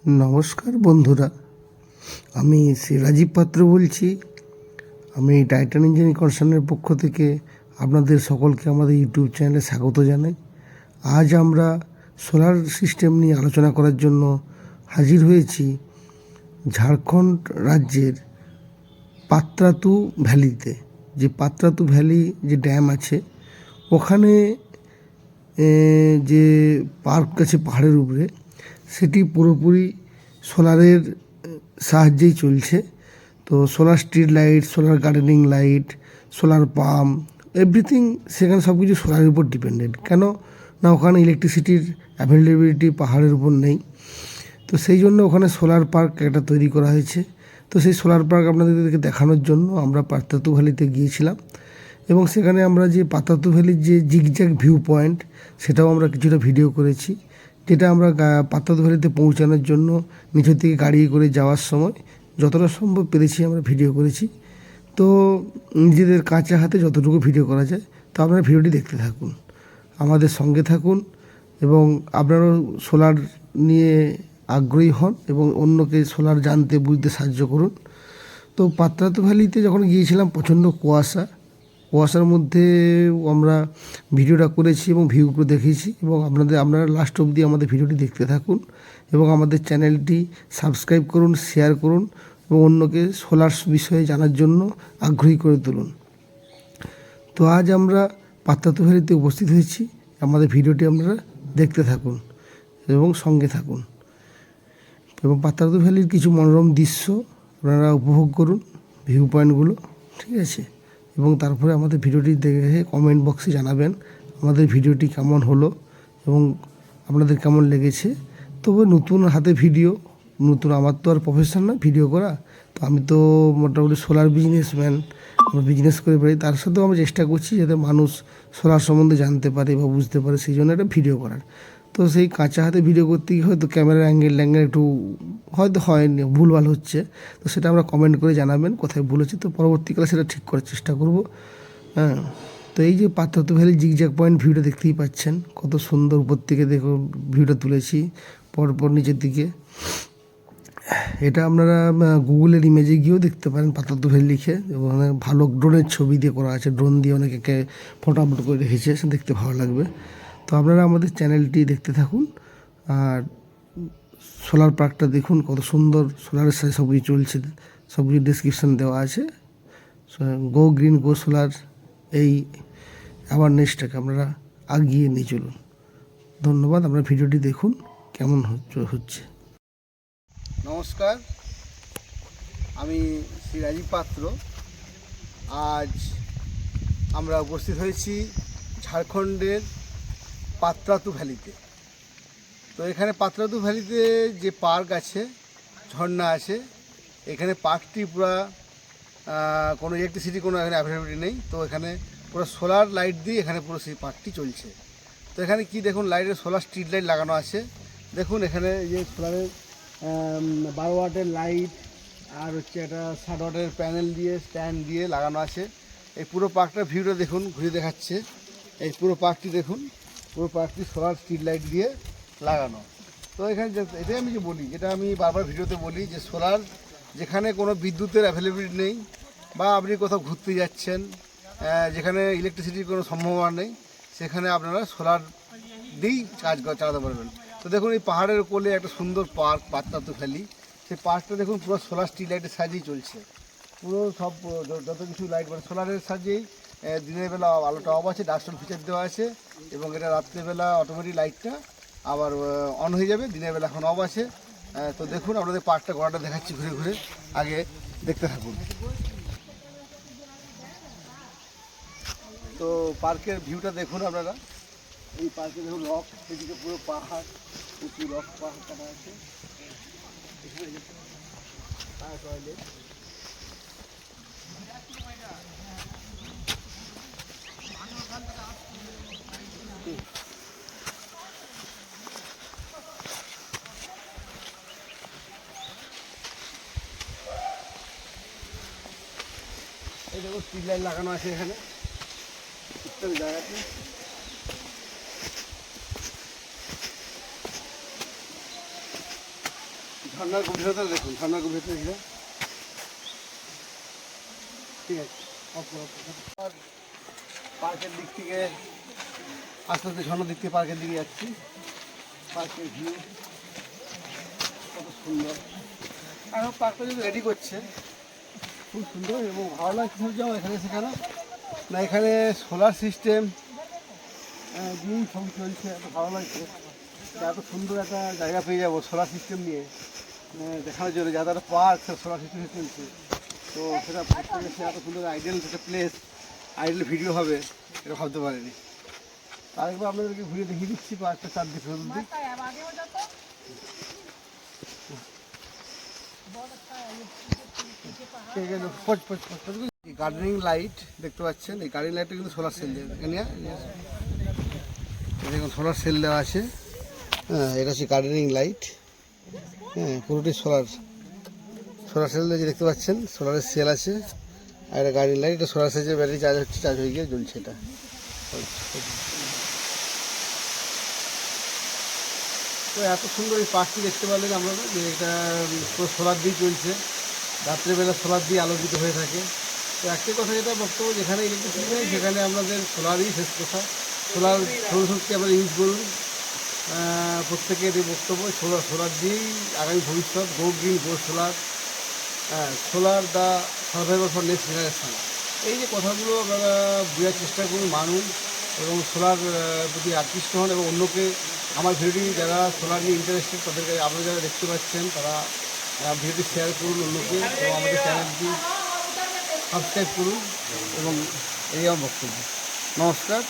নমস্কার বন্ধুরা, আমি শ্রী রাজীব পাত্র বলছি। আমি টাইটান ইঞ্জিনিয়ারিং কনসার্নের পক্ষ থেকে আপনাদের সকলকে আমাদের ইউটিউব চ্যানেলে স্বাগত জানাই। আজ আমরা সোলার সিস্টেম নিয়ে আলোচনা করার জন্য হাজির হয়েছি ঝাড়খণ্ড রাজ্যের পাত্রাতু ভ্যালিতে। যে পাত্রাতু ভ্যালি যে ড্যাম আছে, ওখানে যে পার্ক আছে পাহাড়ের উপরে, সেটি পুরোপুরি সোলারের সাহায্যেই চলছে। তো solar street light, solar gardening light, solar pump, everything সেখানে সব কিছু সোলারের উপর ডিপেন্ডেন্ট। কেন না, ওখানে ইলেকট্রিসিটির অ্যাভেলেবিলিটি পাহাড়ের উপর নেই। তো সেই জন্য ওখানে সোলার পার্ক একটা তৈরি করা হয়েছে। তো সেই সোলার পার্ক আপনাদেরকে দেখানোর জন্য আমরা পাত্রাতু ভ্যালিতে গিয়েছিলাম, এবং সেখানে আমরা যে পাত্রাতু ভ্যালির যে জিগজ্যাগ ভিউ পয়েন্ট, সেটাও আমরা কিছুটা ভিডিও করেছি, যেটা আমরা পাত্রাতু ভ্যালিতে পৌঁছানোর জন্য নিচের থেকে গাড়ি করে যাওয়ার সময় যতটা সম্ভব পেরেছি আমরা ভিডিও করেছি। তো নিজেদের কাঁচা হাতে যতটুকু ভিডিও করা যায়, তো আপনারা ভিডিওটি দেখতে থাকুন, আমাদের সঙ্গে থাকুন, এবং আপনারাও সোলার নিয়ে আগ্রহী হন এবং অন্যকে সোলার জানতে বুঝতে সাহায্য করুন। তো পাত্রাতু ভ্যালিতে যখন গিয়েছিলাম, প্রচণ্ড কুয়াশার মধ্যে আমরা ভিডিওটা করেছি এবং ভিউগুলো দেখিয়েছি, এবং আপনারা লাস্ট অবধি আমাদের ভিডিওটি দেখতে থাকুন এবং আমাদের চ্যানেলটি সাবস্ক্রাইব করুন, শেয়ার করুন এবং অন্যকে সোলার বিষয়ে জানার জন্য আগ্রহী করে তুলুন। তো আজ আমরা পাত্রাতু ভ্যালিতে উপস্থিত হয়েছি। আমাদের ভিডিওটি আপনারা দেখতে থাকুন এবং সঙ্গে থাকুন, এবং পাত্রাতু ভ্যালির কিছু মনোরম দৃশ্য আপনারা উপভোগ করুন, ভিউ পয়েন্টগুলো, ঠিক আছে। এবং তারপরে আমাদের ভিডিওটি দেখে কমেন্ট বক্সে জানাবেন আমাদের ভিডিওটি কেমন হলো এবং আপনাদের কেমন লেগেছে। তবে নতুন হাতে ভিডিও, আমার তো আর প্রফেশন না ভিডিও করা, তো আমি তো মোটামুটি সোলার বিজনেসম্যান, আমরা বিজনেস করে পারি, তার সাথেও আমরা চেষ্টা করছি যাতে মানুষ সোলার সম্বন্ধে জানতে পারে বা বুঝতে পারে, সেই জন্য একটা ভিডিও করার। তো সেই কাঁচা হাতে ভিডিও করতে গিয়ে হয়তো ক্যামেরার অ্যাঙ্গেল একটু হয়তো হয়নি, ভুলভাল হচ্ছে, তো সেটা আমরা কমেন্ট করে জানাবেন কোথায় ভুল হচ্ছে, তো পরবর্তীকালে সেটা ঠিক করার চেষ্টা করব। হ্যাঁ, তো এই যে পাত্রাতু ভ্যালির জিগজ্যাগ পয়েন্ট ভিউটা দেখতেই পাচ্ছেন, কত সুন্দর উপর থেকে দেখুন ভিউটা তুলেছি পরপর নিচের দিকে। এটা আপনারা গুগলের ইমেজে গিয়েও দেখতে পারেন, পাত্রাতু ভ্যালি লিখে, এবং ভালো ড্রোনের ছবি দিয়ে করা আছে, ড্রোন দিয়ে অনেকে ফটো আপলোড করে রেখেছে, দেখতে ভালো লাগবে। তো আপনারা আমাদের চ্যানেলটি দেখতে থাকুন, আর সোলার পার্কটা দেখুন, কত সুন্দর সোলারের সাথে সব কিছু চলছে, সব কিছু ডিসক্রিপশান দেওয়া আছে। গো গ্রিন গো সোলার, এই অ্যাওয়ারনেসটাকে আপনারা আগিয়ে নিয়ে চলুন। ধন্যবাদ, আপনারা ভিডিওটি দেখুন কেমন হচ্ছে। নমস্কার, আমি শ্রী রাজীব পাত্র। আজ আমরা উপস্থিত হয়েছি ঝাড়খণ্ডের পাত্রাতু ভ্যালিতে। তো এখানে পাত্রাতু ভ্যালিতে যে পার্ক আছে, ঝর্ণা আছে, এখানে পার্কটি পুরো কোনো ইলেকট্রিসিটি কোনো এখানে অ্যাভেলেবিলিটি নেই। তো এখানে পুরো সোলার লাইট দিয়ে এখানে পুরো সেই পার্কটি চলছে। তো এখানে কি দেখুন, লাইটের সোলার স্ট্রিট লাইট লাগানো আছে। দেখুন এখানে যে সোলারের 12 ওয়াটের লাইট আর হচ্ছে একটা 60 ওয়াটের প্যানেল দিয়ে স্ট্যান্ড দিয়ে লাগানো আছে। এই পুরো পার্কটার ভিউটা দেখুন, ঘুরে দেখাচ্ছে। এই পুরো পার্কটি দেখুন, পুরো পার্কটি সোলার স্ট্রিট লাইট দিয়ে লাগানো। তো এখানে এটাই আমি যে বলি, এটা আমি বারবার ভিডিওতে বলি যে সোলার যেখানে কোনো বিদ্যুতের অ্যাভেলেবিলিটি নেই, বা আপনি কোথাও ঘুরতে যাচ্ছেন যেখানে ইলেকট্রিসিটির কোনো সম্ভাবনা নেই, সেখানে আপনারা সোলার দিয়েই চালাতে পারবেন। তো দেখুন এই পাহাড়ের কোলে একটা সুন্দর পার্ক, পাত্রাতু ভ্যালি। সেই পার্কটা দেখুন পুরো সোলার স্ট্রিট লাইটের সাহায্যেই চলছে। পুরো সব যত কিছু লাইট মানে সোলারের সাহায্যেই। দিনের বেলা আলোটা অফ আছে, ডাস্টন ফিচার দেওয়া আছে, এবং এটা রাত্রেবেলা অটোমেটিক লাইটটা আবার অন হয়ে যাবে, দিনের বেলা এখন অফ আছে। তো দেখুন আপনাদের পার্কটা ঘোরাটা দেখাচ্ছি ঘুরে ঘুরে, আগে দেখতে থাকুন। তো পার্কের ভিউটা দেখুন আপনারা। এই পার্কে দেখুন রক, এদিকে পুরো পাহাড়, প্রচুর রক পাহাড় কাটা আছে। টয়লেট, এই দেখুন স্ট্রিট লাইট লাগানো আছে এখানে প্রত্যেক জায়গাতে। ঝর্ণার গভীরতা দেখুন, ঝর্ণার গভীরতা দেখুন। ঠিক আছে, আর পার্কের দিক থেকে আস্তে আস্তে ঝর্ণার দিক থেকে পার্কের দিকে যাচ্ছি। পার্কের ভিউ কত সুন্দর। এখন পার্কটা যদি রেডি করছে খুব সুন্দর এবং ভালো লাগছে যেমন এখানে সেখানে না, এখানে সোলার সিস্টেম দিয়েই ছবি চলছে, এত ভালো লাগছে। এত সুন্দর একটা জায়গা পেয়ে যাবো সোলার সিস্টেম নিয়ে দেখানোর জন্য, যাদের একটা পার্ক সোলার সিস্টেমে চলছে। তো সেটা ভাবতে গেছে এত সুন্দর আইডিয়াল একটা প্লেস, আইডিয়াল ভিডিও হবে এটা ভাবতে পারিনি। আরেকবার আপনাদেরকে ঘুরে দেখিয়ে দিচ্ছি পার্কটা চারদিকে দিক। গার্ডেনিং লাইট দেখতে পাচ্ছেন, এই গার্ডেনিং লাইটটা কিন্তু সোলার সেল দেওয়া, দেখুন সোলার সেল দেওয়া আছে। হ্যাঁ, এটা হচ্ছে গার্ডেনিং লাইট। হ্যাঁ, পুরোটি সোলার সেল দিয়ে দেখতে পাচ্ছেন, সোলারের সেল আছে। আর এটা গার্ডেনিং লাইট, এটা সোলার সেলের ব্যাটারি চার্জ হচ্ছে, চার্জ হয়ে গিয়ে জ্বলছে। এটা তো এত সুন্দর এই পার্কটি দেখতে পারলেন আপনারা, যে এটা পুরো সোলার দিয়ে চলছে, রাত্রেবেলা সোলার দিয়ে আলোকিত হয়ে থাকে। তো একটি কথা যেটা বক্তব্য, যেখানে ইলেকট্রিসিটি নেই সেখানে আপনাদের সোলারই শেষ কথা। সৌরশক্তি আপনারা ইউজ করুন, প্রত্যেকের এই বক্তব্য। সোলার দিয়েই আগামী ভবিষ্যৎ, go green go solar, solar the survivor for next generation. এই যে কথাগুলো আপনারা বোঝার চেষ্টা করুন, মানুন এবং সোলার প্রতি আকৃষ্ট হন, এবং অন্যকে আমার ভিডিওটি যারা সোলার নিয়ে ইন্টারেস্টেড তাদেরকে, আপনারা যারা দেখতে পাচ্ছেন তারা ভিডিওটি শেয়ার করুন অন্যকে, এবং আমাদের চ্যানেলটি সাবস্ক্রাইব করুন। এবং এই আমার বক্তব্য। নমস্কার।